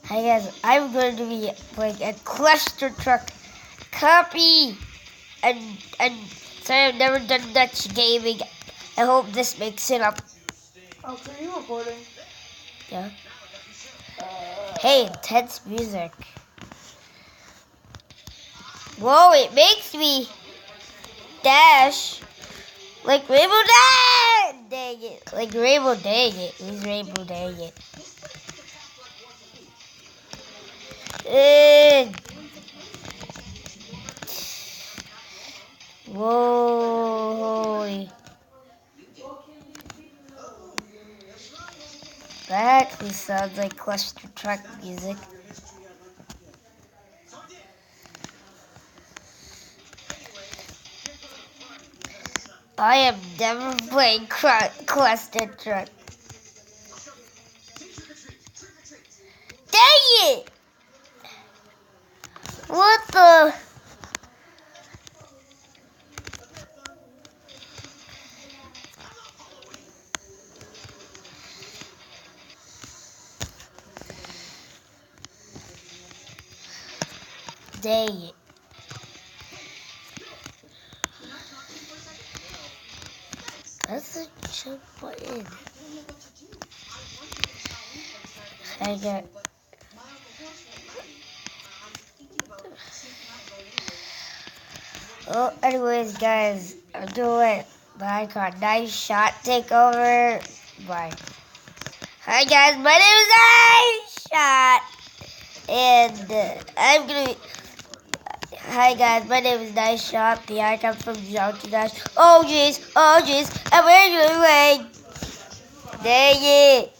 Hi guys, I'm going to be playing a cluster truck copy, and sorry I've never done Dutch gaming. I hope this makes it up. Okay, are you recording? Yeah. Hey, intense music. Whoa, it makes me dash like Rainbow Dash. Dang it, like Rainbow Dang it. Who's Rainbow Dang it? Whoa. That actually sounds like cluster truck music. I am never playing cluster truck. Dang it! What the? Dang it. That's a jump button. I got. Oh, anyways, guys, I'm doing the icon. Nice shot takeover. Bye. Hi, guys, my name is Nice Shot. And I'm gonna be. Hi guys, my name is Nice Shot, the icon from Junkie Dash. Oh jeez, and where are you going? Dang it.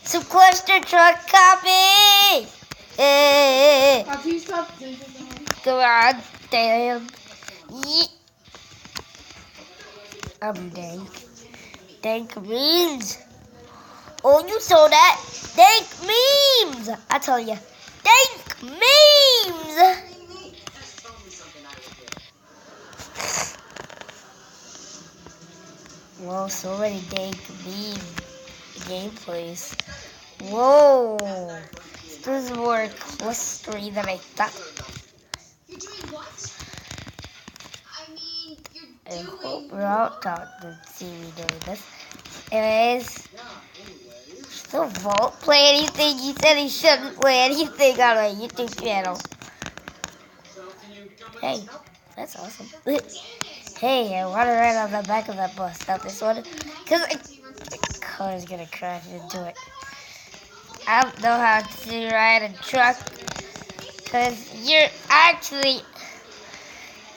Some cluster truck copy! Please stop drinking. Come on, damn. Yeet. I'm dank. Dank memes. Oh, you saw that? Dank memes! I tell you, dank memes! Whoa, so many dank meme gameplays. Whoa! This is more clustery than I thought. You're doing what? I mean, I you're hope doing... we're out to see me doing this. Anyways, so Vault play anything? He said he shouldn't play anything on my YouTube channel. Hey, that's awesome. Hey, I want to ride on the back of that bus, not this one, because the car's gonna crash into it. I don't know how to ride a truck, because you're actually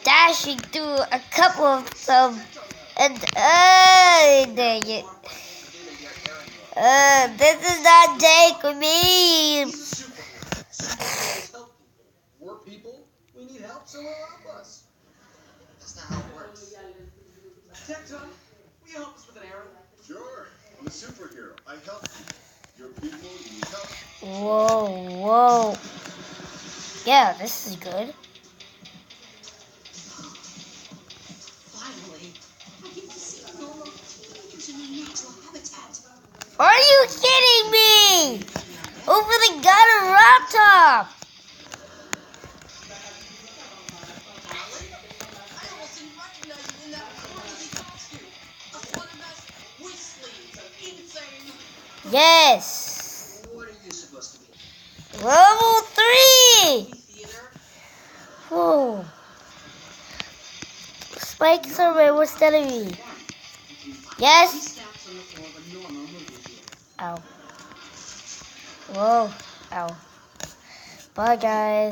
dashing through a couple of them, and dang it. This is not dank meme. We're people. We need help, so we'll help us. That's not how it works. Tecton, will you help us with an errand? Sure. I'm a superhero. I help you. Your people, you need help. Whoa. Yeah, this is good. Finally, I get to see normal teenagers in their natural habitat. Are you kidding me? Over the gutter roof top. I almost didn't recognize you in that crazy costume. A sweater vest with sleeves. Insane. Yes. What are you supposed to be? Level 3. Theater? Whoa. Spikes are my worst enemy. Yes. Ow. Whoa. Ow. Bye, guys.